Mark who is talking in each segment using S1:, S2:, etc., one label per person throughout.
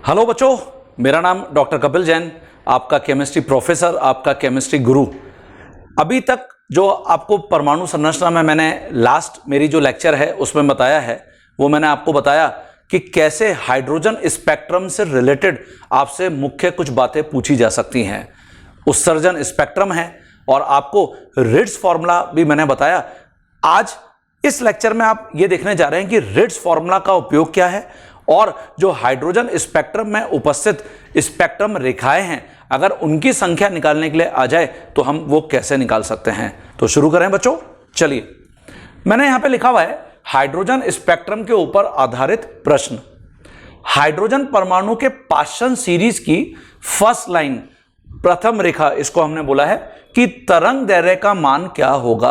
S1: Hello बच्चों, मेरा नाम डॉक्टर कपिल जैन, आपका केमिस्ट्री प्रोफेसर, आपका केमिस्ट्री गुरु। अभी तक जो आपको परमाणु संरचना में मैंने लास्ट मेरी जो लेक्चर है उसमें बताया है, वो मैंने आपको बताया कि कैसे हाइड्रोजन स्पेक्ट्रम से रिलेटेड आपसे मुख्य कुछ बातें पूछी जा सकती हैं। उत्सर्जन स्पेक्ट्रम है और आपको रिट्ज फॉर्मूला भी मैंने बताया। आज इस लेक्चर में आप ये देखने जा रहे हैं कि रिट्ज फॉर्मूला का उपयोग क्या है और जो हाइड्रोजन स्पेक्ट्रम में उपस्थित स्पेक्ट्रम रेखाएं हैं, अगर उनकी संख्या निकालने के लिए आ जाए तो हम वो कैसे निकाल सकते हैं। तो शुरू करें बच्चों। चलिए, मैंने यहां पे लिखा हुआ है हाइड्रोजन स्पेक्ट्रम के ऊपर आधारित प्रश्न। हाइड्रोजन परमाणु के पाश्चन सीरीज की फर्स्ट लाइन, प्रथम रेखा, इसको हमने बोला है कि तरंग दैर्घ्य का मान क्या होगा।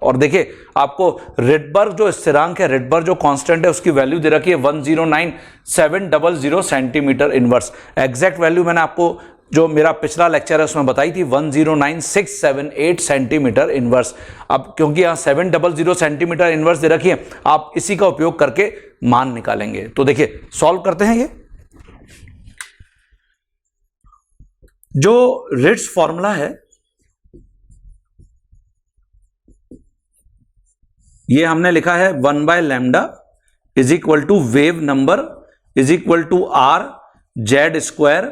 S1: और देखिए, आपको रिडबर्ग जो स्थिरांक है, रिडबर्ग जो कांस्टेंट है, उसकी वैल्यू दे रखी है 109700 सेंटीमीटर इनवर्स। एग्जैक्ट वैल्यू मैंने आपको जो मेरा पिछला लेक्चर है उसमें बताई थी 109678 सेंटीमीटर इनवर्स। अब क्योंकि यहां 700 सेंटीमीटर इनवर्स दे रखी है, आप इसी का उपयोग करके मान निकालेंगे। तो देखिए, सॉल्व करते हैं। जो रिट्ज फॉर्मूला है ये हमने लिखा है 1/λ is equal to wave number is equal to r z square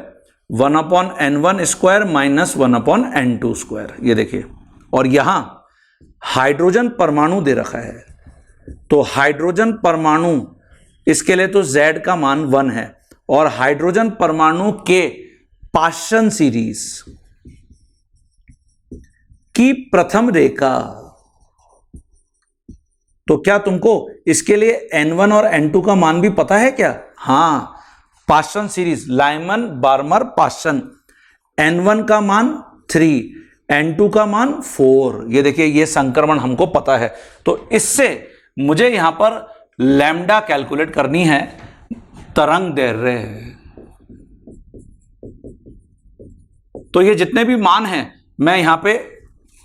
S1: 1/n1 square minus 1/n2 square. ये देखिए, और यहां हाइड्रोजन परमाणु दे रखा है, तो हाइड्रोजन परमाणु इसके लिए तो z का मान 1 है और हाइड्रोजन परमाणु के पाश्चन सीरीज की प्रथम रेखा। तो क्या तुमको इसके लिए n1 और n2 का मान भी पता है क्या? हां, पाश्चन सीरीज लाइमन बार्मर पाश्चन, n1 का मान 3, n2 का मान 4। ये देखिए, ये संक्रमण हमको पता है। तो इससे मुझे यहां पर लैम्डा कैलकुलेट करनी है, तरंग दैर्घ्य। तो ये जितने भी मान हैं मैं यहां पे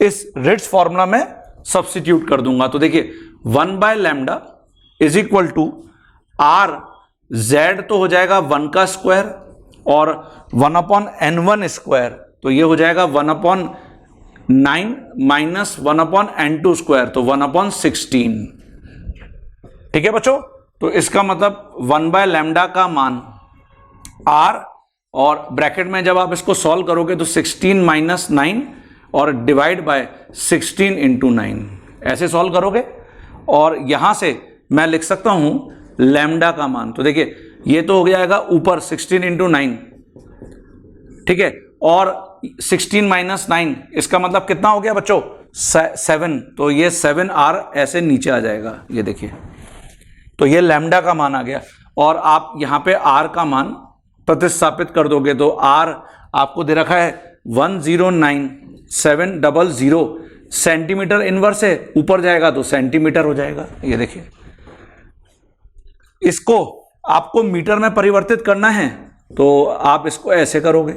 S1: इस रिट्ज फॉर्मूला में सब्स्टिट्यूट कर दूंगा। तो देखिए, 1/λ is equal to r z तो हो जाएगा 1 का स्क्वायर और 1/n1 स्क्वायर, तो ये हो जाएगा 1/9 माइनस 1/n2 स्क्वायर, तो 1/16। ठीक है बच्चों, तो इसका मतलब 1/λ का मान r, और ब्रैकेट में जब आप इसको सॉल्व करोगे तो 16 माइनस 9 और डिवाइड बाय 16 इंटू 9, ऐसे सॉल्व करोगे और यहां से मैं लिख सकता हूं लैम्डा का मान। तो देखिए, ये तो हो जाएगा ऊपर 16 इंटू 9, ठीक है, और 16 माइनस 9 इसका मतलब कितना हो गया बच्चों? 7। तो ये 7r ऐसे नीचे आ जाएगा। ये देखिए, तो ये लैम्डा का मान आ गया और आप यहां पे r का मान प्रतिस्थापित कर दोगे तो r आपको दे रखा है 109700 सेंटीमीटर इनवर्स है, ऊपर जाएगा तो सेंटीमीटर हो जाएगा। ये देखिए, इसको आपको मीटर में परिवर्तित करना है तो आप इसको ऐसे करोगे,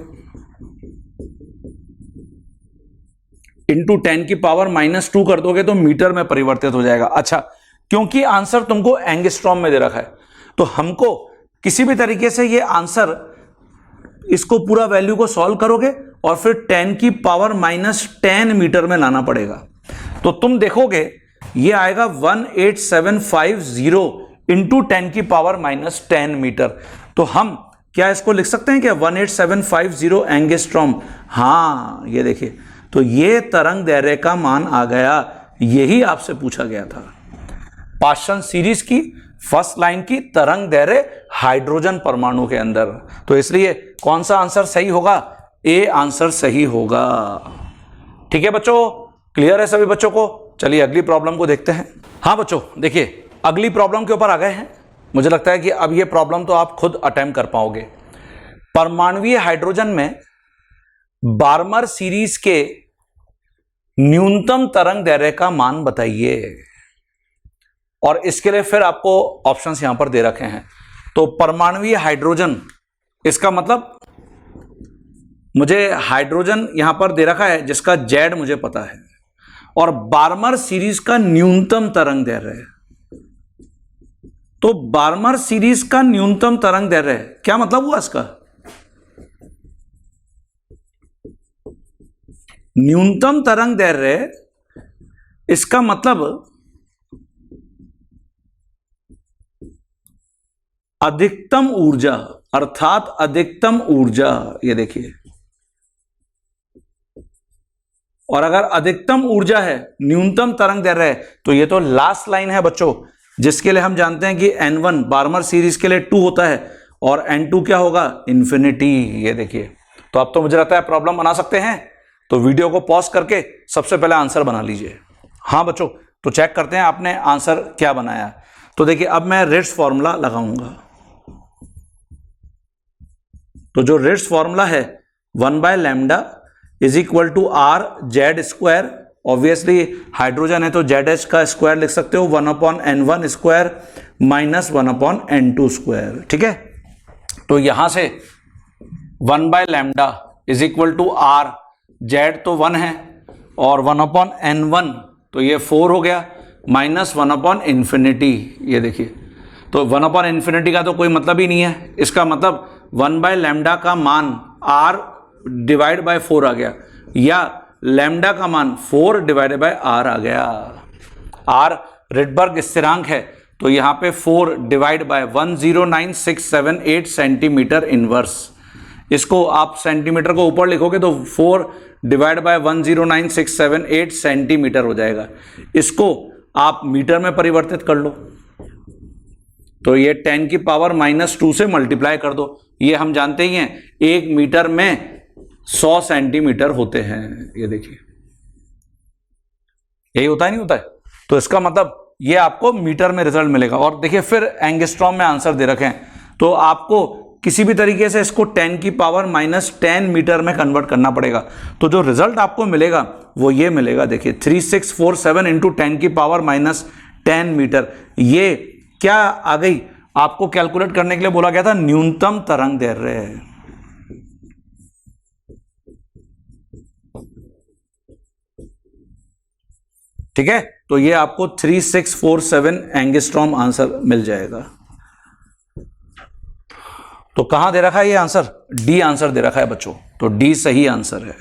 S1: इंटू 10 की पावर -2 कर दोगे तो मीटर में परिवर्तित हो जाएगा। अच्छा, क्योंकि आंसर तुमको एंगस्ट्रॉम में दे रखा है तो हमको किसी भी तरीके से ये आंसर, इसको पूरा वैल्यू को सॉल्व करोगे और फिर 10 की पावर -10 मीटर में लाना पड़ेगा। तो तुम देखोगे ये आएगा 18750 इंटू 10 की पावर -10 मीटर। तो हम क्या इसको लिख सकते हैं क्या 18750 एंगस्ट्रॉम? हां, ये देखिए, तो ये तरंग दैर्घ्य का मान आ गया। यही आपसे पूछा गया था, पाश्चन सीरीज की फर्स्ट लाइन की तरंग दैर्घ्य हाइड्रोजन परमाणु के अंदर। तो इसलिए कौन सा आंसर सही होगा? ए आंसर सही होगा। ठीक है बच्चों, क्लियर है सभी बच्चों को? चलिए अगली प्रॉब्लम को देखते हैं। हाँ बच्चों, देखिए अगली प्रॉब्लम के ऊपर आ गए हैं। मुझे लगता है कि अब ये प्रॉब्लम तो आप खुद अटेम्प्ट कर पाओगे। परमाणुवीय हाइड्रोजन में बार्मर सीरीज के न्यूनतम तरंग दैर्घ्य का मान बताइए। और इसके लिए फिर आपको ऑप्शंस यहां पर दे रखे हैं। तो परमाणुवीय हाइड्रोजन, इसका मतलब मुझे हाइड्रोजन यहां पर दे रखा है जिसका जेड मुझे पता है, और बार्मर सीरीज का न्यूनतम तरंग दैर्घ्य है। तो बार्मर सीरीज का न्यूनतम तरंग दैर्ध्य, क्या मतलब हुआ इसका? न्यूनतम तरंग दैर्ध्य, इसका मतलब अधिकतम ऊर्जा, अर्थात अधिकतम ऊर्जा, ये देखिए। और अगर अधिकतम ऊर्जा है, न्यूनतम तरंग दैर्ध्य है, तो ये तो लास्ट लाइन है बच्चों, जिसके लिए हम जानते हैं कि N1 बार्मर सीरीज के लिए 2 होता है और N2 क्या होगा? इन्फिनिटी। ये देखिए, तो अब तो मुझे लगता है प्रॉब्लम बना सकते हैं। तो वीडियो को पॉज करके सबसे पहले आंसर बना लीजिए। हाँ बच्चों, तो चेक करते हैं आपने आंसर क्या बनाया। तो देखिए, अब मैं रिट्ज फॉर्मूला लगाऊंगा। तो जो रिट्ज फॉर्मूला है 1/λ is equal to R Z square. Obviously hydrogen है तो जेड एच का स्क्वायर लिख सकते हो, 1/n1 square minus 1/n2 square. ठीक है, तो यहां से 1/λ is equal to R, Z तो 1 है और 1/n1 तो ये 4 हो गया, माइनस 1/∞। ये देखिए, तो 1/∞ का तो कोई मतलब ही नहीं है। इसका मतलब 1/λ का मान r डिवाइड बाय 4 आ गया, या लैम्डा का मान 4 डिवाइडेड बाय r आ गया। r रिडबर्ग स्थिरांक है, तो यहां पे 4 डिवाइड बाय 109678 सेंटीमीटर इनवर्स। इसको आप सेंटीमीटर को ऊपर लिखोगे तो 4 डिवाइड बाय 109678 सेंटीमीटर हो जाएगा। इसको आप मीटर में परिवर्तित कर लो, तो ये 10 की पावर -2 से मल्टीप्लाई कर दो। ये हम जानते ही हैं, 1 मीटर में 100 सेंटीमीटर होते हैं। ये देखिए, यही होता है, नहीं होता है? तो इसका मतलब ये आपको मीटर में रिजल्ट मिलेगा। और देखिए, फिर एंगस्ट्रॉम में आंसर दे रखे हैं, तो आपको किसी भी तरीके से इसको 10 की पावर -10 मीटर में कन्वर्ट करना पड़ेगा। तो जो रिजल्ट आपको मिलेगा वो ये मिलेगा। देखिए, 3647 इंटू 10 की पावर -10 मीटर। ये क्या आ गई? आपको कैलकुलेट करने के लिए बोला गया था न्यूनतम तरंग दैर्ध्य। ठीक है, तो ये आपको 3647 एंगस्ट्रॉम आंसर मिल जाएगा। तो कहां दे रखा है ये आंसर? डी आंसर दे रखा है बच्चों, तो डी सही आंसर है।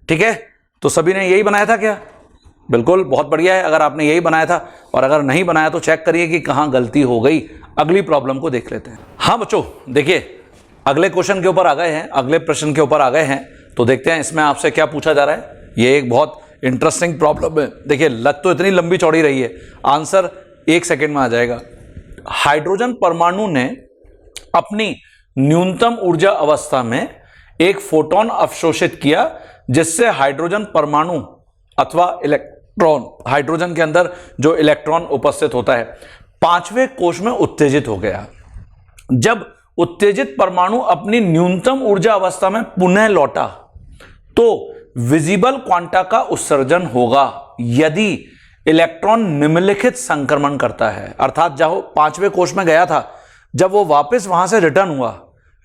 S1: ठीक है, तो सभी ने यही बनाया था क्या? बिल्कुल, बहुत बढ़िया है अगर आपने यही बनाया था। और अगर नहीं बनाया तो चेक करिए कि कहां गलती हो गई। अगली प्रॉब्लम को देख लेते हैं। हाँ बच्चों, देखिए अगले क्वेश्चन के ऊपर आ गए हैं, अगले प्रश्न के ऊपर आ गए हैं। तो देखते हैं इसमें आपसे क्या पूछा जा रहा है। ये एक बहुत इंटरेस्टिंग प्रॉब्लम है। देखिए, लग तो इतनी लंबी चौड़ी रही है, आंसर 1 सेकेंड में आ जाएगा। हाइड्रोजन परमाणु ने अपनी न्यूनतम ऊर्जा अवस्था में एक फोटोन अवशोषित किया, जिससे हाइड्रोजन परमाणु अथवा इलेक्ट्रॉन, हाइड्रोजन के अंदर जो इलेक्ट्रॉन उपस्थित होता है, 5वें कोश में उत्तेजित हो गया। जब उत्तेजित परमाणु अपनी न्यूनतम ऊर्जा अवस्था में पुनः लौटा तो विजिबल क्वांटा का उत्सर्जन होगा यदि इलेक्ट्रॉन निम्नलिखित संक्रमण करता है। अर्थात जब 5वें कोश में गया था, जब वो वापस वहां से रिटर्न हुआ,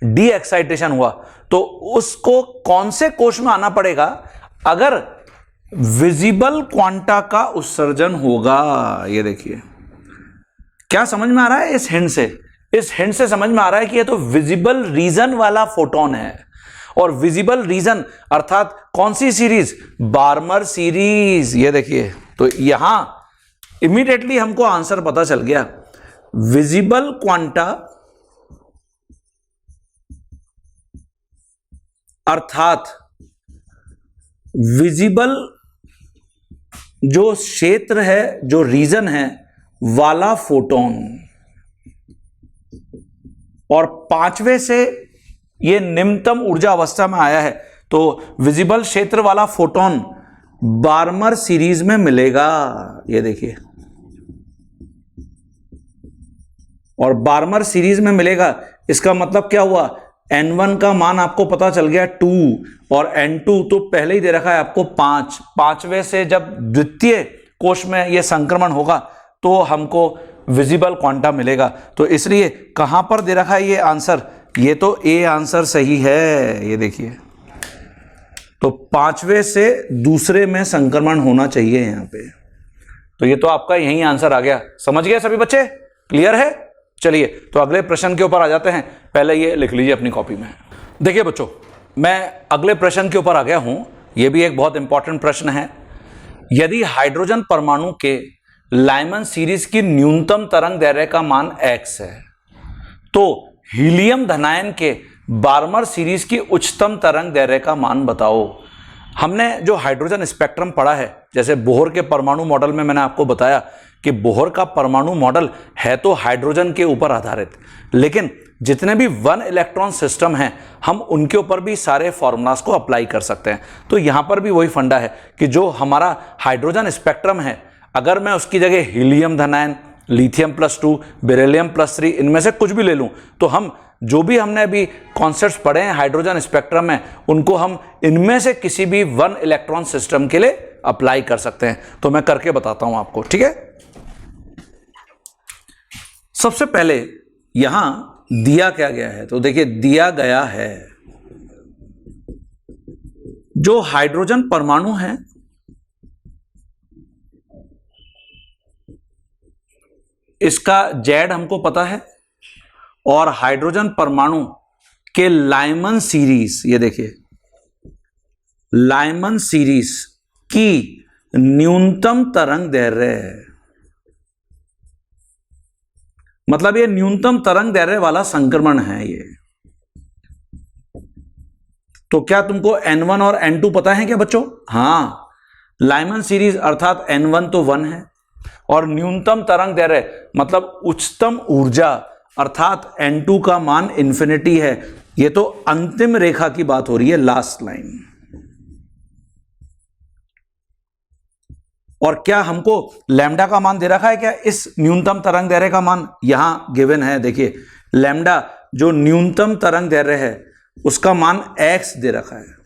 S1: डी एक्साइटेशन हुआ, तो उसको कौन से कोश में आना पड़ेगा अगर विजिबल क्वांटा का उत्सर्जन होगा? ये देखिए, क्या समझ में आ रहा है इस हिंट से? इस हिंट से समझ में आ रहा है कि ये तो विजिबल रीजन वाला फोटोन है। और विजिबल रीजन अर्थात कौन सी सीरीज? बार्मर सीरीज। ये देखिए, तो यहां इमीडिएटली हमको आंसर पता चल गया। विजिबल क्वांटा अर्थात विजिबल जो क्षेत्र है, जो रीजन है वाला फोटोन। और 5वें से ये निम्नतम ऊर्जा अवस्था में आया है, तो विजिबल क्षेत्र वाला फोटोन बार्मर सीरीज में मिलेगा। ये देखिए, और बार्मर सीरीज में मिलेगा, इसका मतलब क्या हुआ? N1 का मान आपको पता चल गया 2, और N2 तो पहले ही दे रखा है आपको 5। 5वें से जब द्वितीय कोश में यह संक्रमण होगा तो हमको विजिबल क्वांटा मिलेगा। तो इसलिए कहां पर दे रखा है ये आंसर? ये तो ए आंसर सही है। ये देखिए, तो 5वें से दूसरे में संक्रमण होना चाहिए यहां पे। तो ये तो आपका यही आंसर आ गया। समझ गए सभी बच्चे? क्लियर है? चलिए तो अगले प्रश्न के ऊपर आ जाते हैं। पहले ये लिख लीजिए अपनी कॉपी में। देखिए बच्चों, मैं अगले प्रश्न के ऊपर आ गया हूं। यह भी एक बहुत इंपॉर्टेंट प्रश्न है। यदि हाइड्रोजन परमाणु के लाइमन सीरीज की न्यूनतम तरंग दैर्ध्य का मान x है, तो हीलियम धनायन के बार्मर सीरीज की उच्चतम तरंग दैर्ध्य का मान बताओ। हमने जो हाइड्रोजन स्पेक्ट्रम पढ़ा है, जैसे बोहर के परमाणु मॉडल में मैंने आपको बताया कि बोहर का परमाणु मॉडल है तो हाइड्रोजन के ऊपर आधारित, लेकिन जितने भी वन इलेक्ट्रॉन सिस्टम हैं हम उनके ऊपर भी सारे फॉर्मूलाज को अप्लाई कर सकते हैं। तो यहां पर भी वही फंडा है कि जो हमारा हाइड्रोजन स्पेक्ट्रम है, अगर मैं उसकी जगह हीलियम धनायन, लिथियम +2, बेरिलियम +3 इनमें से कुछ भी ले लूं, तो हम जो भी हमने अभी कॉन्सेप्ट्स पढ़े हैं हाइड्रोजन स्पेक्ट्रम में, उनको हम इनमें से किसी भी वन इलेक्ट्रॉन सिस्टम के लिए अप्लाई कर सकते हैं। तो मैं करके बताता हूं आपको, ठीक है। सबसे पहले यहां दिया क्या गया है, तो देखिए दिया गया है जो हाइड्रोजन परमाणु है इसका Z हमको पता है, और हाइड्रोजन परमाणु के लाइमन सीरीज, ये देखिए लाइमन सीरीज की न्यूनतम तरंग दैर्ध्य है, मतलब ये न्यूनतम तरंग दैर्ध्य वाला संक्रमण है ये। तो क्या तुमको N1 और N2 पता है क्या बच्चों? हां, लाइमन सीरीज अर्थात N1 तो 1 है, और न्यूनतम तरंग दैर्ध्य मतलब उच्चतम ऊर्जा अर्थात N2 का मान इंफिनिटी है। ये तो अंतिम रेखा की बात हो रही है, लास्ट लाइन। और क्या हमको लैम्डा का मान दे रखा है क्या? इस न्यूनतम तरंग दैर्ध्य का मान यहां गिवन है, देखिए लैम्डा जो न्यूनतम तरंग दैर्ध्य है उसका मान x दे रखा है।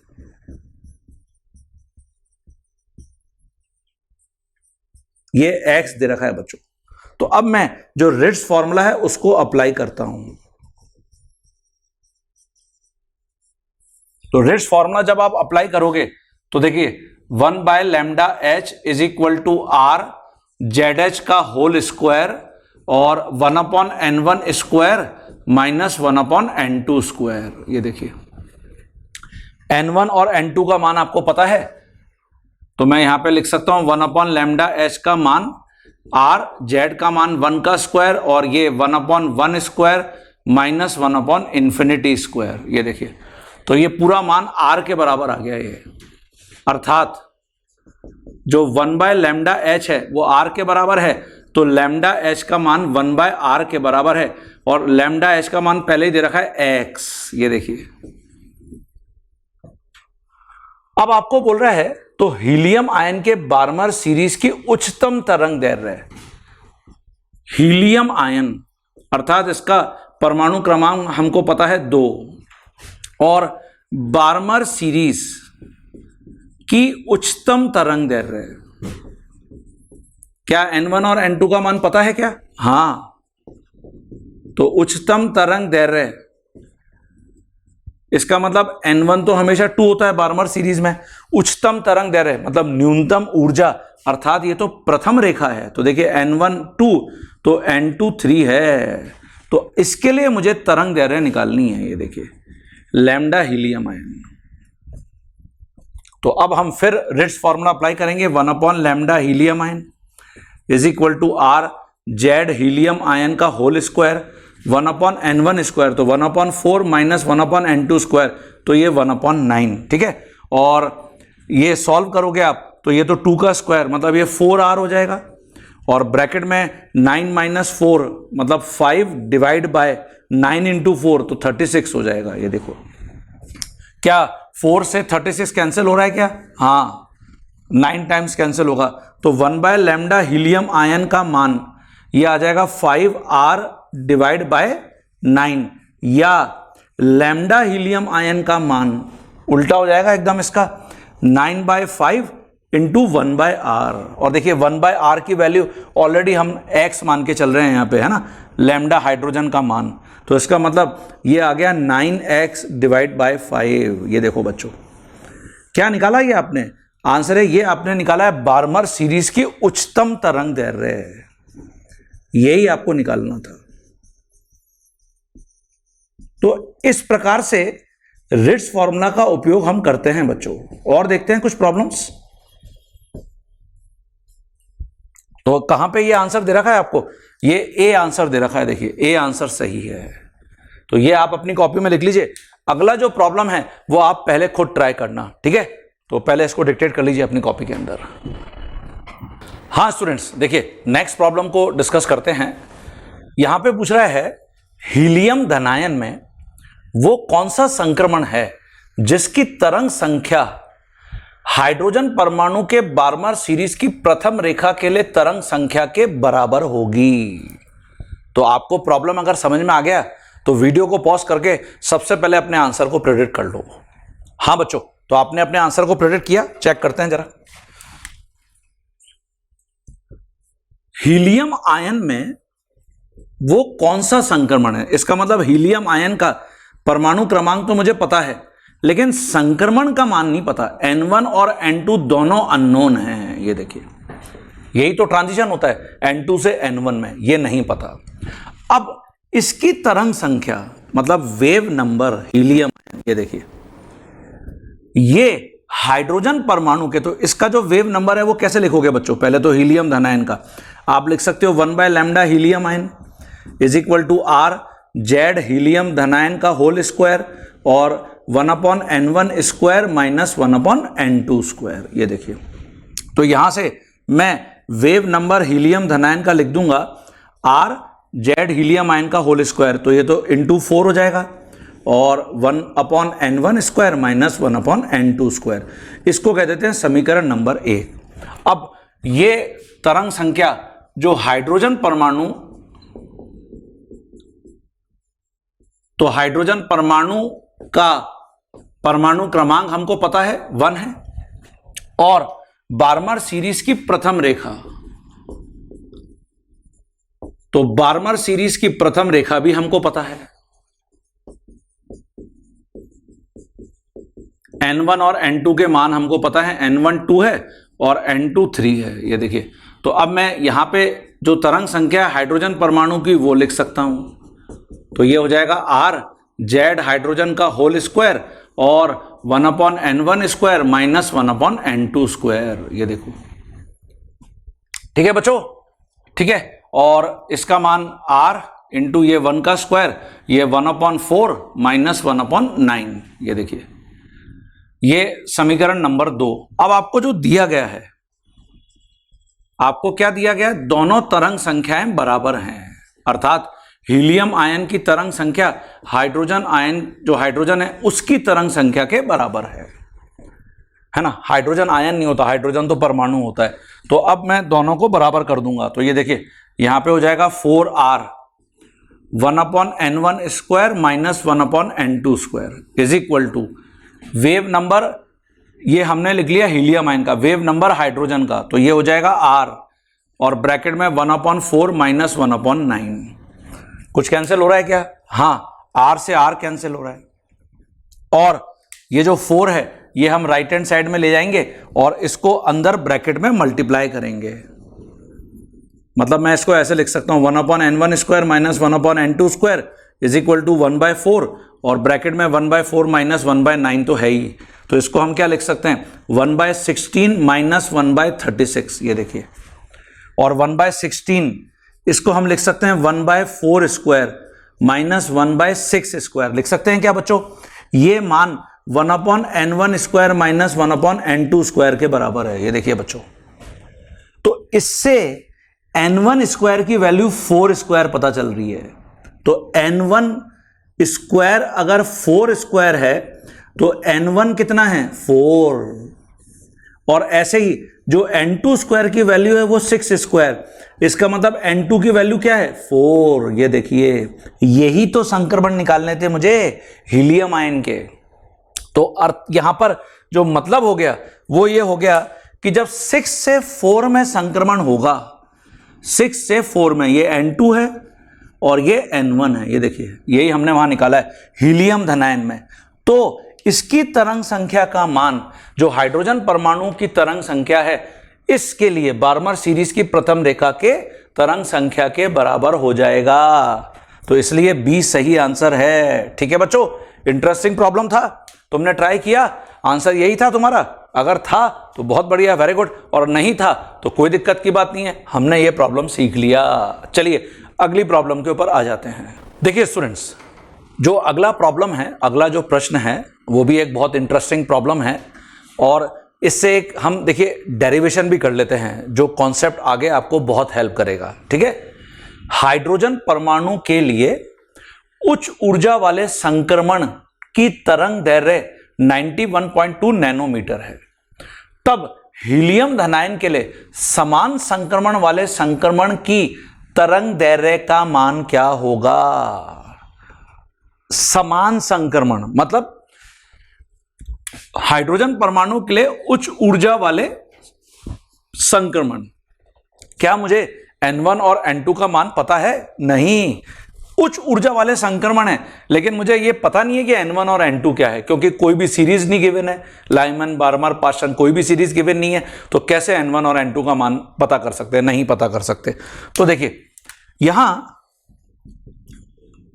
S1: ये x दे रखा है बच्चों। तो अब मैं जो रिट्ज फॉर्मूला है उसको अप्लाई करता हूं। तो रिट्ज फॉर्मूला जब आप अप्लाई करोगे तो देखिए 1/λh is equal to r ZH का होल स्क्वायर और 1/n1 square minus 1/n2 square. ये देखिए n1 और n2 का मान आपको पता है, तो मैं यहां पे लिख सकता हूं 1/λh का मान r, z का मान 1 का स्क्वायर और ये 1/1 स्क्वायर माइनस 1/∞ स्क्वायर। ये देखिए तो ये पूरा मान r के बराबर आ गया ये, अर्थात जो 1/λh है वो r के बराबर है, तो λh का मान 1/r के बराबर है, और λh का मान पहले ही दे रखा है x। ये देखिए अब आपको बोल रहा है तो हीलियम आयन के बार्मर सीरीज की उच्चतम तरंग दैर्ध्य है। हीलियम आयन अर्थात इसका परमाणु क्रमांक हमको पता है 2, और बार्मर सीरीज की उच्चतम तरंग दैर्ध्य है। क्या N1 और N2 का मान पता है क्या? हां, तो उच्चतम तरंग दैर्ध्य इसका मतलब N1 तो हमेशा 2 होता है बार्मर सीरीज में, उच्चतम तरंग दैर्ध्य मतलब न्यूनतम ऊर्जा, अर्थात ये तो प्रथम रेखा है। तो देखिए N1 2 तो N2 3 है, तो इसके लिए मुझे तरंग दैर्ध्य निकालनी है। ये देखिए लैम्डा हीलियम आयन। तो अब हम फिर रिट्ज फॉर्मूला अप्लाई करेंगे, 1/λ helium ion is equal to r Z helium ion का होल स्क्वायर 1/n1 स्क्वायर, तो 1/4 माइनस 1/n2 स्क्वायर, तो ये 1/9, ठीक है। और ये सॉल्व करोगे आप तो ये तो 2 का स्क्वायर मतलब ये 4r हो जाएगा, और ब्रैकेट में 9 माइनस 4 मतलब 5 डिवाइड बाय 9 इंटू 4 तो 36 हो जाएगा। ये देखो क्या 4 से 36 कैंसिल हो रहा है क्या? हाँ, 9 टाइम्स कैंसिल होगा, तो 1/λ हीलियम आयन का मान ये आ जाएगा 5r डिवाइड बाय 9, या लैम्डा हीलियम आयन का मान उल्टा हो जाएगा एकदम इसका, 9/5 इंटू 1/r। और देखिए 1/r की वैल्यू ऑलरेडी हम x मान के चल रहे हैं यहाँ पे, है ना, लैम्डा हाइड्रोजन का मान, तो इसका मतलब ये आ गया 9x डिवाइड बाय 5। ये देखो बच्चों क्या निकाला ये आपने, आंसर है ये आपने निकाला है बार्मर सीरीज की उच्चतम तरंग दैर्ध्य। यही आपको निकालना था। तो इस प्रकार से रिट्ज फॉर्मूला का उपयोग हम करते हैं बच्चों। और देखते हैं कुछ प्रॉब्लम्स। तो कहां पे ये आंसर दे रखा है आपको, ये ए आंसर दे रखा है, देखिए ए आंसर सही है। तो ये आप अपनी कॉपी में लिख लीजिए। अगला जो प्रॉब्लम है वो आप पहले खुद ट्राई करना, ठीक है। तो पहले इसको डिक्टेट कर लीजिए अपनी कॉपी के अंदर। हाँ स्टूडेंट्स, देखिए नेक्स्ट प्रॉब्लम को डिस्कस करते हैं। यहां पे पूछ रहा है हीलियम धनायन में वो कौन सा संक्रमण है जिसकी तरंग संख्या हाइड्रोजन परमाणु के बार्मर सीरीज की प्रथम रेखा के लिए तरंग संख्या के बराबर होगी। तो आपको प्रॉब्लम अगर समझ में आ गया तो वीडियो को पॉज करके सबसे पहले अपने आंसर को प्रेडिक्ट कर लो। हाँ बच्चों, तो आपने अपने आंसर को प्रेडिक्ट किया, चेक करते हैं जरा। हीलियम आयन में वो कौन सा संक्रमण है, इसका मतलब हीलियम आयन का परमाणु क्रमांक तो मुझे पता है, लेकिन संक्रमण का मान नहीं पता। N1 और N2 दोनों अननोन हैं। ये देखिए, यही तो ट्रांजिशन होता है N2 से N1 में, ये नहीं पता। अब इसकी तरंग संख्या मतलब वेव नंबर हीलियम, ये देखिए ये हाइड्रोजन परमाणु के, तो इसका जो वेव नंबर है वो कैसे लिखोगे बच्चों। पहले तो हीलियम धनायन का आप लिख सकते हो 1/λ helium ion is equal to R Z helium धनायन का होल स्क्वायर और 1/N1 square minus 1/N2 square. ये देखिए, तो यहां से मैं वेव नंबर हीलियम धनायन का लिख दूंगा R Z हीलियम आयन का होल स्क्वायर, तो ये तो इंटू 4 हो जाएगा और 1/N1 square minus 1/N2 square. इसको कह देते हैं समीकरण नंबर 1। अब ये तरंग संख्या जो हाइड्रोजन परमाणु, तो हाइड्रोजन परमाणु का परमाणु क्रमांक हमको पता है 1 है, और बार्मर सीरीज की प्रथम रेखा, तो बार्मर सीरीज की प्रथम रेखा भी हमको पता है। N1 और N2 के मान हमको पता है, N1 2 है और N2 3 है। ये देखिए, तो अब मैं यहां पे जो तरंग संख्या हाइड्रोजन परमाणु की वो लिख सकता हूं। तो ये हो जाएगा R Z हाइड्रोजन का होल स्क्वायर और 1/N1 square minus 1/N2 square. ये देखो, ठीक है बच्चों, ठीक है। और इसका मान R इंटू ये 1 का स्क्वायर, ये 1/4 माइनस 1/9। ये देखिए, ये समीकरण नंबर 2। अब आपको जो दिया गया है, आपको क्या दिया गया है, दोनों तरंग संख्याएं बराबर हैं, अर्थात हीलियम आयन की तरंग संख्या हाइड्रोजन आयन, जो हाइड्रोजन है उसकी तरंग संख्या के बराबर है ना। हाइड्रोजन आयन नहीं होता, हाइड्रोजन तो परमाणु होता है। तो अब मैं दोनों को बराबर कर दूंगा, तो ये देखिए यहां पे हो जाएगा 4R 1/N1 square minus 1/N2 square is equal to wave number, ये हमने लिख लिया हीलियम आयन का, वेव नंबर हाइड्रोजन का, तो ये हो जाएगा R और ब्रैकेट में 1/4 माइनस 1/9। कुछ कैंसिल हो रहा है क्या? हाँ, R से R कैंसिल हो रहा है। और ये जो 4 है ये हम राइट हैंड साइड में ले जाएंगे और इसको अंदर ब्रैकेट में मल्टीप्लाई करेंगे। मतलब मैं इसको ऐसे लिख सकता हूं 1/N1 square minus 1/N2 square is equal to 1/4 और ब्रैकेट में 1/4 माइनस 1/9 तो है ही, तो इसको हम क्या लिख सकते हैं 1/16 माइनस 1/36। ये देखिए, और 1/16 इसको हम लिख सकते हैं 1/4 स्क्वायर माइनस 1/6 स्क्वायर लिख सकते हैं क्या बच्चों। ये मान 1/N1 square minus 1/N2 square के बराबर है। ये देखिए बच्चों, तो इससे N1 स्क्वायर की वैल्यू 4 स्क्वायर पता चल रही है। तो N1 स्क्वायर अगर 4 स्क्वायर है तो N1 कितना है 4, और ऐसे ही जो N2 स्क्वायर की वैल्यू है वो 6 स्क्वायर, इसका मतलब N2 की वैल्यू क्या है 4। ये देखिए, यही तो संक्रमण निकालने थे मुझे हीलियम आयन के। तो अर्थ यहां पर जो मतलब हो गया वो ये हो गया कि जब 6 से 4 में संक्रमण होगा, 6 से 4 में, ये N2 है और ये N1 है। ये देखिए, यही हमने वहां निकाला है हीलियम धनायन में। तो इसकी तरंग संख्या का मान जो हाइड्रोजन परमाणु की तरंग संख्या है, इसके लिए बार्मर सीरीज की प्रथम रेखा के तरंग संख्या के बराबर हो जाएगा। तो इसलिए बी सही आंसर है। ठीक है बच्चों, इंटरेस्टिंग प्रॉब्लम था, तुमने ट्राई किया, आंसर यही था तुम्हारा। अगर था तो बहुत बढ़िया, वेरी गुड, और नहीं था तो कोई दिक्कत की बात नहीं है, हमने ये प्रॉब्लम सीख लिया। चलिए अगली प्रॉब्लम के ऊपर आ जाते हैं। देखिए स्टूडेंट्स, जो अगला प्रॉब्लम है, अगला जो प्रश्न है वो भी एक बहुत इंटरेस्टिंग प्रॉब्लम है, और इससे एक हम देखिए डेरिवेशन भी कर लेते हैं, जो कॉन्सेप्ट आगे आपको बहुत हेल्प करेगा। ठीक है, हाइड्रोजन परमाणु के लिए उच्च ऊर्जा वाले संक्रमण की तरंग दैर्घ्य 91.2 नैनोमीटर है, तब हीलियम धनायन के लिए समान संक्रमण वाले संक्रमण की तरंग दैर्घ्य का मान क्या होगा? समान संक्रमण मतलब हाइड्रोजन परमाणु के लिए उच्च ऊर्जा वाले संक्रमण। क्या मुझे N1 और N2 का मान पता है? नहीं, उच्च ऊर्जा वाले संक्रमण है, लेकिन मुझे यह पता नहीं है कि N1 और N2 क्या है, क्योंकि कोई भी सीरीज नहीं गिवन है, लाइमन, बार्मर, पास्टन, कोई भी सीरीज गिवन नहीं है, तो कैसे N1 और N2 का मान पता कर सकते हैं? नहीं पता कर सकते। तो देखिए यहां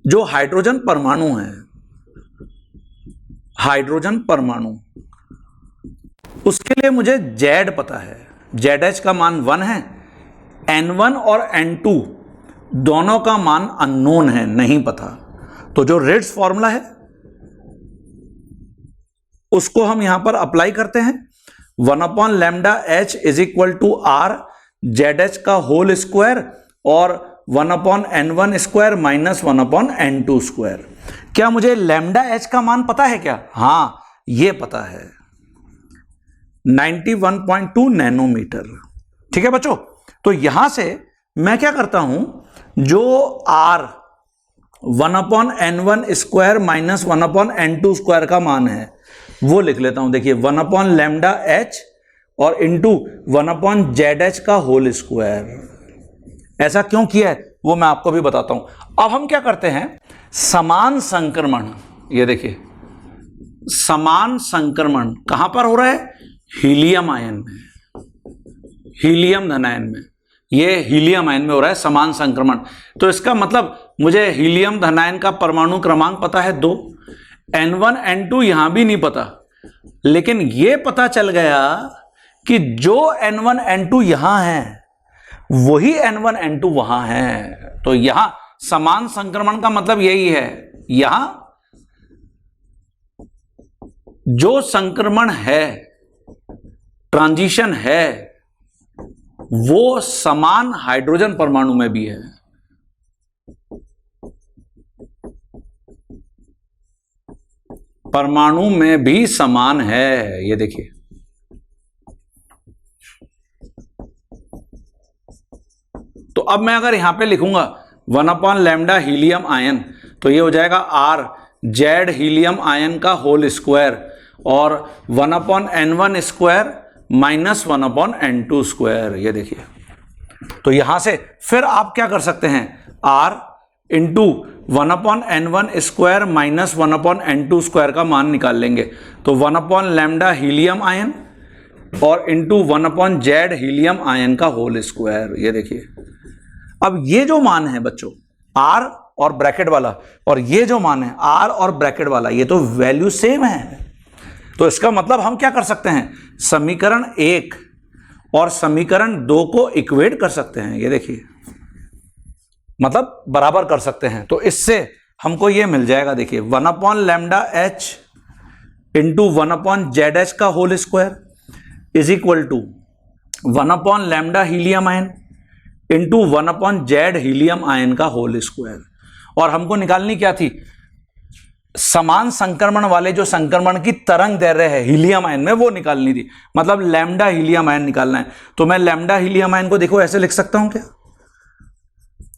S1: जो हाइड्रोजन परमाणु है, हाइड्रोजन परमाणु, उसके लिए मुझे Z पता है, ZH का मान 1 है, N1 और N2 दोनों का मान अननोन है, नहीं पता। तो जो रिट्ज फॉर्मूला है उसको हम यहां पर अप्लाई करते हैं। 1/λh is equal to R ZH का होल स्क्वायर और 1/N1 square minus 1/N2 square. क्या मुझे लैम्डा H का मान पता है क्या? हां, ये पता है, 91.2 नैनोमीटर। ठीक है बच्चों, तो यहां से मैं क्या करता हूं, जो R 1/N1 square minus 1/N2 square का मान है वो लिख लेता हूं। देखिए 1/λh और इंटू 1/ZH का होल स्क्वायर। ऐसा क्यों किया है वो मैं आपको भी बताता हूं। अब हम क्या करते हैं, समान संक्रमण, ये देखिए समान संक्रमण कहां पर हो रहा है? हीलियम आयन में, हीलियम धनायन में, ये हीलियम आयन में हो रहा है समान संक्रमण। तो इसका मतलब मुझे हीलियम धनायन का परमाणु क्रमांक पता है 2, N1 N2 यहां भी नहीं पता, लेकिन यह पता चल गया कि जो N1 N2 यहां है वही N1 N2 वहां है। तो यहां समान संक्रमण का मतलब यही है, यहां जो संक्रमण है, ट्रांजिशन है, वो समान हाइड्रोजन परमाणु में भी है। परमाणु में भी समान है, ये देखिए तो अब मैं अगर यहां पे लिखूंगा 1/λ हीलियम आयन, तो ये हो जाएगा R Z हीलियम आयन का होल स्क्वायर और 1/N1 square minus 1/N2 square. ये देखिए, तो यहां से फिर आप क्या कर सकते हैं, R into 1/N1 square minus 1/N2 square का मान निकाल लेंगे। तो 1/λ हीलियम आयन और इंटू 1/Z हीलियम आयन का होल स्क्वायर। ये देखिए, अब ये जो मान है बच्चों R और ब्रैकेट वाला, और ये जो मान है R और ब्रैकेट वाला, ये तो वैल्यू सेम है। तो इसका मतलब हम क्या कर सकते हैं, समीकरण 1 और समीकरण 2 को इक्वेट कर सकते हैं। ये देखिए, मतलब बराबर कर सकते हैं। तो इससे हमको ये मिल जाएगा, देखिए 1/λh इंटू 1/ZH का whole square is equal to 1/λ helium ion into 1/Z helium ion का होल स्क्वायर। और हमको निकालनी क्या थी, समान संक्रमण वाले जो संक्रमण की तरंग दैर्घ्य है हीलियम आयन में, वो निकालनी थी, मतलब लैम्डा हीलियम आयन निकालना है। तो मैं लैम्डा हीलियम आयन को देखो ऐसे लिख सकता हूं क्या,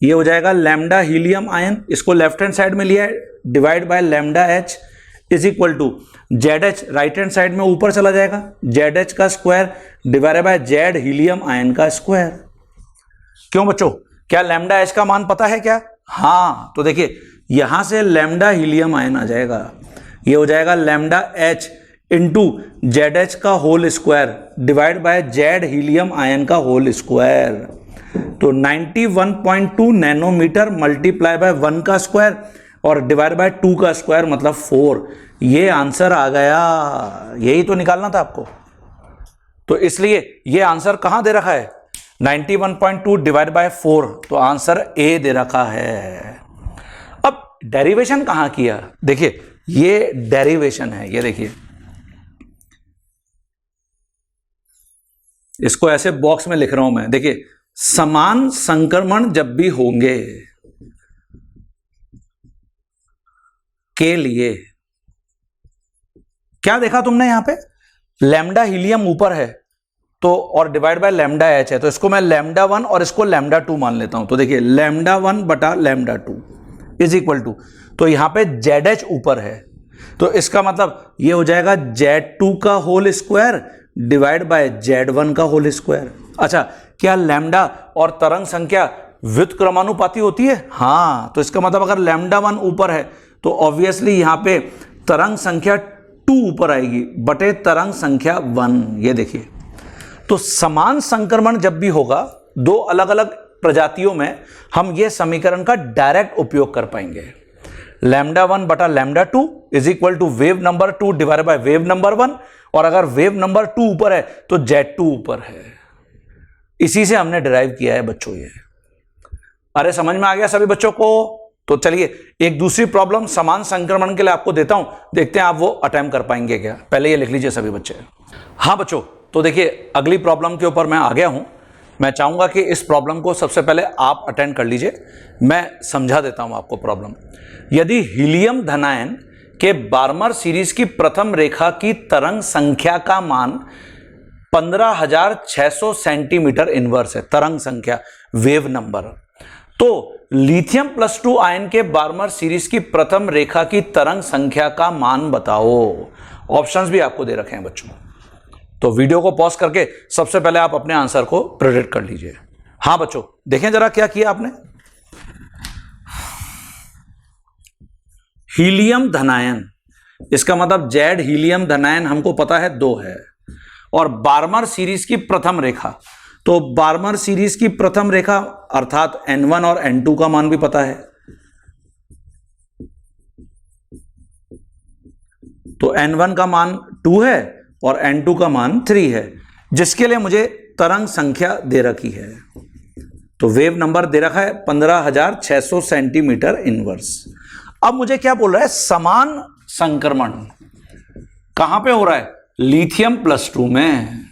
S1: ये हो जाएगा लैम्डा हीलियम आयन, इसको लेफ्ट हैंड साइड में लिया है, divide by lambda H is equal to ZH, right hand side में ऊपर चला जाएगा, ZH का square divide by Z helium ion का स्क्वायर। क्यों बच्चों, क्या लैम्डा H का मान पता है क्या? हाँ, तो देखिए यहां से लैम्डा हीलियम आयन आ जाएगा, ये हो जाएगा लैम्डा H इंटू ZH का whole square divide by Z helium ion का होल स्क्वायर। तो 91.2 नैनोमीटर मल्टीप्लाई बाय 1 का स्क्वायर और डिवाइड बाय 2 का स्क्वायर मतलब 4, ये आंसर आ गया। यही तो निकालना था आपको। तो इसलिए ये आंसर कहां दे रखा है, 91.2 डिवाइड बाय 4, तो आंसर ए दे रखा है। अब डेरिवेशन कहां किया, देखिए ये डेरिवेशन है, ये देखिए इसको ऐसे बॉक्स में लिख रहा हूं मैं। देखिए समान संक्रमण जब भी होंगे के लिए, क्या देखा तुमने यहां पे, लैम्डा हीलियम ऊपर है तो और डिवाइड बाय लैम्डा एच है, तो इसको मैं लैम्डा 1 और इसको लैम्डा 2 मान लेता हूं। तो देखिए लैम्डा 1 बटा लैम्डा 2 इज इक्वल टू, तो यहां पे जेड एच ऊपर है तो इसका मतलब ये हो जाएगा Z2 का whole square divide bye Z1 का होल स्क्वायर। अच्छा, क्या लैम्डा और तरंग संख्या व्युत्क्रमानुपाती होती है? हाँ, तो इसका मतलब अगर लैम्डा 1 ऊपर है तो ऑब्वियसली यहां पे तरंग संख्या 2 ऊपर आएगी बटे तरंग संख्या 1। ये देखिए, तो समान संक्रमण जब भी होगा दो अलग अलग प्रजातियों में, हम ये समीकरण का डायरेक्ट उपयोग कर पाएंगे। लैम्डा 1 बटा lambda 2 is equal to wave number 2 divide by wave number 1, और अगर वेव नंबर 2 ऊपर है तो Z2 ऊपर है। इसी से हमने डिराइव किया है बच्चों ये। अरे समझ में आ गया सभी बच्चों को? तो चलिए एक दूसरी प्रॉब्लम समान संक्रमण के लिए आपको देता हूं, देखते हैं आप वो अटेम्प्ट कर पाएंगे क्या। पहले ये लिख लीजिए सभी बच्चे। हाँ बच्चों, तो देखिए अगली प्रॉब्लम के ऊपर मैं आ गया हूं। मैं चाहूंगा कि इस प्रॉब्लम को सबसे पहले आप अटेंड कर लीजिए, मैं समझा देता हूं आपको प्रॉब्लम। यदि हीलियम धनायन के बार्मर सीरीज की प्रथम रेखा की तरंग संख्या का मान 15,600 सेंटीमीटर इनवर्स है, तरंग संख्या वेव नंबर, तो लिथियम +2 आयन के बार्मर सीरीज की प्रथम रेखा की तरंग संख्या का मान बताओ। ऑप्शंस भी आपको दे रखे हैं बच्चों, तो वीडियो को पॉज करके सबसे पहले आप अपने आंसर को प्रेडिक्ट कर लीजिए। हाँ बच्चों, देखें जरा क्या किया आपने। हीलियम धनायन, इसका मतलब जेड हीलियम धनायन हमको पता है 2 है, और बार्मर सीरीज की प्रथम रेखा, तो बार्मर सीरीज की प्रथम रेखा अर्थात N1 और N2 का मान भी पता है, तो N1 का मान 2 है और N2 का मान 3 है, जिसके लिए मुझे तरंग संख्या दे रखी है। तो वेव नंबर दे रखा है 15,600 सेंटीमीटर इनवर्स। अब मुझे क्या बोल रहा है, समान संक्रमण कहां पे हो रहा है, लिथियम +2 में,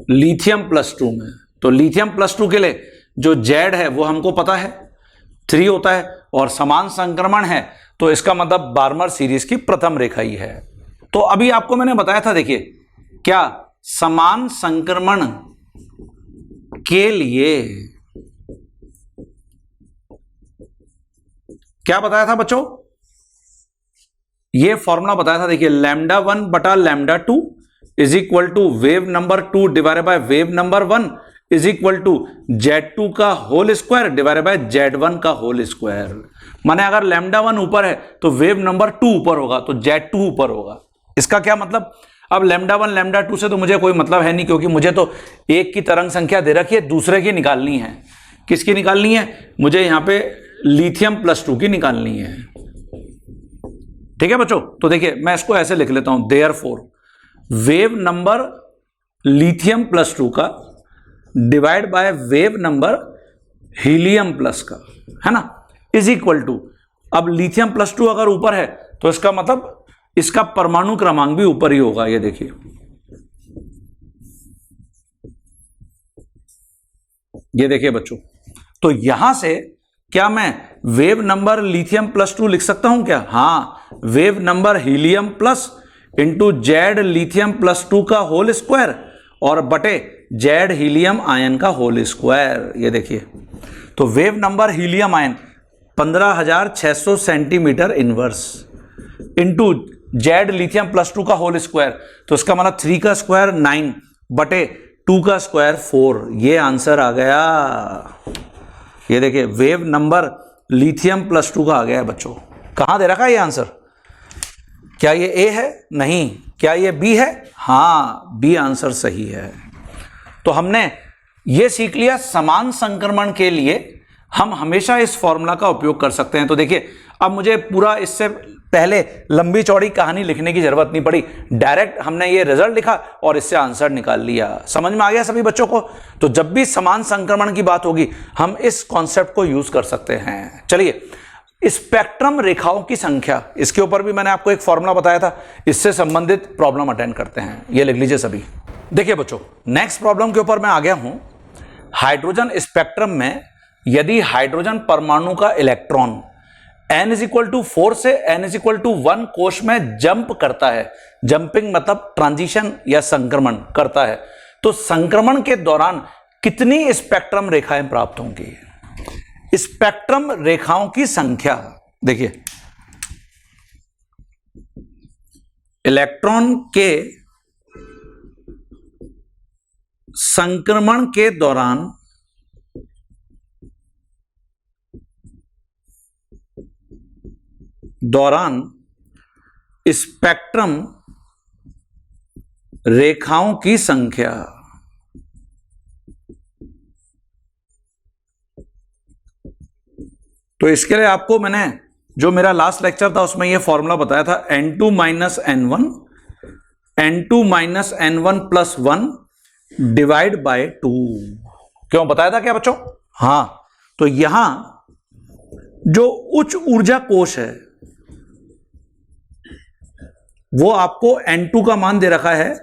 S1: लिथियम +2 में। तो लिथियम +2 के लिए जो Z है वो हमको पता है 3 होता है, और समान संक्रमण है तो इसका मतलब बार्मर सीरीज की प्रथम रेखा ही है। तो अभी आपको मैंने बताया था, देखिए क्या समान संक्रमण के लिए क्या बताया था बच्चों, ये फॉर्मूला बताया था। देखिए लैम्डा 1 बटा lambda 2 is equal to wave number 2 divide by wave number 1 is equal to Z2 का whole square divide bye Z1 का होल स्क्वायर। माने अगर लैम्डा 1 ऊपर है तो वेव नंबर 2 ऊपर होगा, तो Z2 ऊपर होगा। इसका क्या मतलब, अब लैम्डा 1 लैम्डा 2 से तो मुझे कोई मतलब है नहीं, क्योंकि मुझे तो एक की तरंग संख्या दे रखी है, दूसरे की निकालनी है। किसकी निकालनी है, मुझे यहां पे लिथियम +2 की निकालनी है। ठीक है बच्चों, तो देखिए मैं इसको ऐसे लिख लेता हूं, देयरफॉर वेव नंबर लिथियम +2 का divide by wave number helium plus का, है ना, इज इक्वल टू, अब लिथियम +2 अगर ऊपर है तो इसका मतलब इसका परमाणु क्रमांक भी ऊपर ही होगा। ये देखिए, ये देखिए बच्चों, तो यहां से क्या मैं वेव नंबर लिथियम +2 लिख सकता हूं क्या? हां, wave number helium plus into Z lithium +2 का होल स्क्वायर और बटे जेड हीलियम आयन का होल स्क्वायर। ये देखिए, तो wave number helium ion 15,600 centimetre inverse into Z lithium +2 का होल स्क्वायर, तो इसका मतलब 3 का स्क्वायर 9 बटे 2 का स्क्वायर 4। ये आंसर आ गया। ये देखिए वेव नंबर लिथियम +2 का आ गया है बच्चों। कहां दे रखा है ये आंसर? क्या ये ए है? नहीं। क्या ये बी है? हां, बी आंसर सही है। तो हमने ये सीख लिया समान संक्रमण के लिए हम हमेशा इस फॉर्मूला का उपयोग कर सकते हैं। तो देखिए अब मुझे पूरा इससे पहले लंबी चौड़ी कहानी लिखने की जरूरत नहीं पड़ी, डायरेक्ट हमने ये रिजल्ट लिखा और इससे आंसर निकाल लिया। समझ में आ गया सभी बच्चों को? तो जब भी समान संक्रमण की बात होगी हम इस कॉन्सेप्ट को यूज कर सकते हैं। चलिए, स्पेक्ट्रम रेखाओं की संख्या, इसके ऊपर भी मैंने आपको एक फॉर्मूला बताया था, इससे संबंधित प्रॉब्लम अटेंड करते हैं। ये लिख लीजिए सभी। देखिए बच्चों, नेक्स्ट प्रॉब्लम के ऊपर मैं आ गया हूं। हाइड्रोजन स्पेक्ट्रम में यदि हाइड्रोजन परमाणु का इलेक्ट्रॉन n=4 से n=1 कोश में जंप करता है, जंपिंग मतलब ट्रांजिशन या संक्रमण करता है, तो संक्रमण के दौरान कितनी स्पेक्ट्रम रेखाएं प्राप्त होंगी? स्पेक्ट्रम रेखाओं की संख्या देखिए, इलेक्ट्रॉन के संक्रमण के दौरान स्पेक्ट्रम रेखाओं की संख्या। तो इसके लिए आपको मैंने जो मेरा लास्ट लेक्चर था उसमें ये फॉर्मूला बताया था, n2 - n1 + 1 डिवाइड बाय 2। क्यों बताया था क्या बच्चों? हां, तो यहां जो उच्च ऊर्जा कोश है वो आपको n2 का मान दे रखा है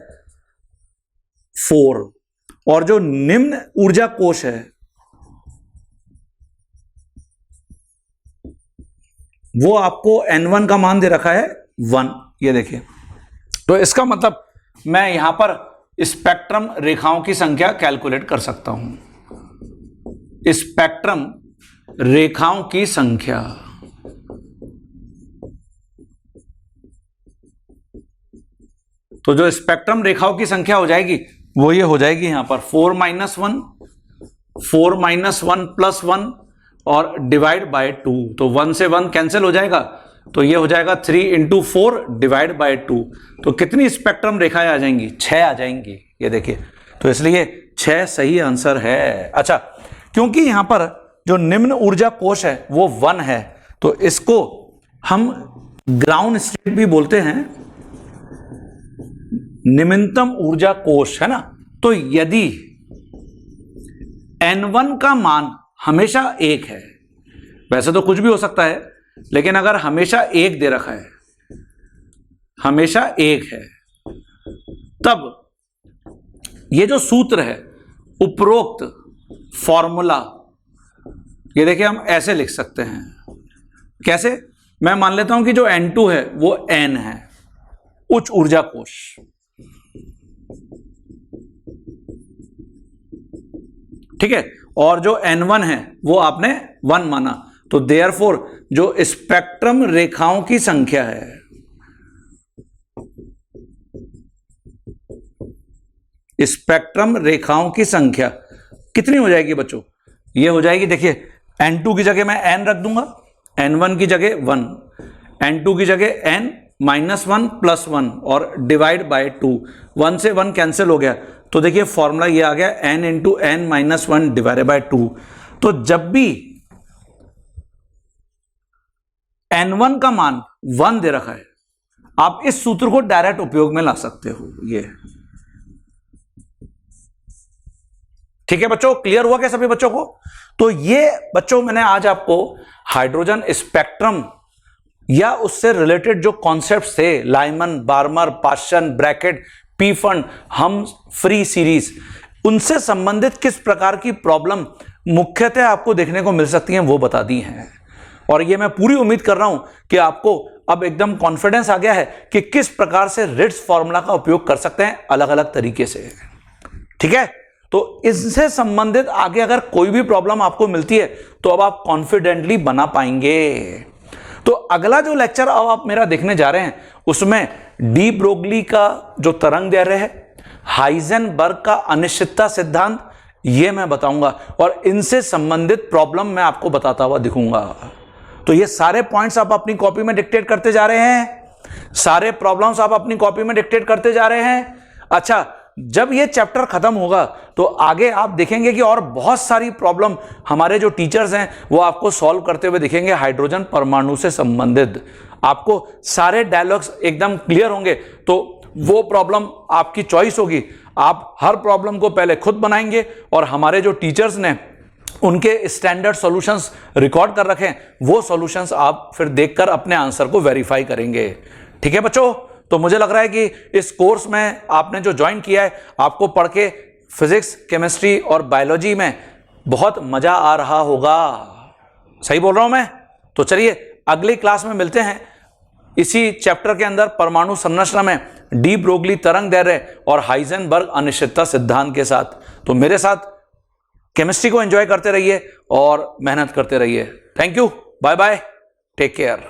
S1: 4, और जो निम्न ऊर्जा कोश है वो आपको n1 का मान दे रखा है 1। ये देखिए, तो इसका मतलब मैं यहां पर स्पेक्ट्रम रेखाओं की संख्या कैलकुलेट कर सकता हूं। स्पेक्ट्रम रेखाओं की संख्या, तो जो स्पेक्ट्रम रेखाओं की संख्या हो जाएगी वो ये हो जाएगी यहां पर 4 - 1 + 1 और डिवाइड बाय 2। तो 1 से 1 कैंसिल हो जाएगा, तो ये हो जाएगा 3 × 4 डिवाइड बाय 2। तो कितनी स्पेक्ट्रम रेखाएं आ जाएंगी? 6 आ जाएंगी। ये देखिए, तो इसलिए 6 सही आंसर है। अच्छा, क्योंकि यहां पर जो निम्न ऊर्जा कोश है वो 1 है, तो इसको हम ग्राउंड स्टेट भी बोलते हैं, निम्नतम ऊर्जा कोश है ना। तो यदि n1 का मान हमेशा 1 है, वैसे तो कुछ भी हो सकता है, लेकिन अगर हमेशा 1 दे रखा है, हमेशा 1 है, तब ये जो सूत्र है, उपरोक्त फॉर्मूला, ये देखिए हम ऐसे लिख सकते हैं। कैसे? मैं मान लेता हूं कि जो n2 है वो n है, उच्च ऊर्जा कोश, ठीक है, और जो n1 है वो आपने 1 माना, तो देयरफॉर जो स्पेक्ट्रम रेखाओं की संख्या है, स्पेक्ट्रम रेखाओं की संख्या कितनी हो जाएगी बच्चों? ये हो जाएगी, देखिए n2 की जगह मैं n रख दूंगा, n1 की जगह 1, n2 की जगह n - 1 + 1 और डिवाइड बाय 2। 1 से 1 कैंसिल हो गया, तो देखिए फॉर्मूला ये आ गया n × n - 1 डिवाइड बाय 2। तो जब भी n1 का मान 1 दे रखा है, आप इस सूत्र को डायरेक्ट उपयोग में ला सकते हो। ये ठीक है बच्चों, क्लियर हुआ क्या सभी बच्चों को? तो ये बच्चों मैंने आज आपको हाइड्रोजन स्पेक्ट्रम या उससे रिलेटेड जो कॉन्सेप्ट्स थे, Lyman, Barmer, पाश्चन, bracket, P fund, हम फ्री सीरीज, उनसे संबंधित किस प्रकार की प्रॉब्लम मुख्यतः आपको देखने को मिल सकती हैं वो बता दी हैं। और ये मैं पूरी उम्मीद कर रहा हूं कि आपको अब एकदम कॉन्फिडेंस आ गया है कि किस प्रकार से रिट्ज फॉर्मूला का उपयोग कर सकते हैं अलग अलग तरीके से। ठीक है, तो इससे संबंधित आगे अगर कोई भी प्रॉब्लम आपको मिलती है तो अब आप कॉन्फिडेंटली बना पाएंगे। तो अगला जो लेक्चर अब आप मेरा देखने जा रहे हैं उसमें डी ब्रोगली का जो तरंग दैर्ध्य है, हाइजेनबर्ग का अनिश्चितता सिद्धांत, ये मैं बताऊंगा और इनसे संबंधित प्रॉब्लम मैं आपको बताता हुआ दिखूंगा। तो ये सारे पॉइंट्स आप अपनी कॉपी में डिक्टेट करते जा रहे हैं, सारे प्रॉब्लम्स आप अपनी कॉपी में डिक्टेट करते जा रहे हैं। अच्छा, जब ये चैप्टर खत्म होगा तो आगे आप देखेंगे कि और बहुत सारी प्रॉब्लम हमारे जो टीचर्स हैं वो आपको सॉल्व करते हुए दिखेंगे हाइड्रोजन परमाणु से संबंधित। आपको सारे डायलॉग्स एकदम क्लियर होंगे, तो वो प्रॉब्लम आपकी चॉइस होगी। आप हर प्रॉब्लम को पहले खुद बनाएंगे और हमारे जो टीचर्स ने उनके स्टैंडर्ड सॉल्यूशंस रिकॉर्ड कर रखे हैं, वो सॉल्यूशंस आप फिर देखकर अपने आंसर को वेरीफाई करेंगे। ठीक है बच्चों, तो मुझे लग रहा है कि इस कोर्स में आपने जो ज्वाइन किया है, आपको पढ़ के फिजिक्स, केमिस्ट्री और बायोलॉजी में बहुत मजा आ रहा होगा। सही बोल रहा हूं मैं? तो चलिए अगली क्लास में मिलते हैं इसी चैप्टर के अंदर परमाणु संरचना में डी ब्रोगली तरंग दैर्ध्य और हाइजेनबर्ग अनिश्चितता सिद्धांत के साथ। तो मेरे साथ केमिस्ट्री को एंजॉय करते रहिए और मेहनत करते रहिए। Thank you, bye bye, take care.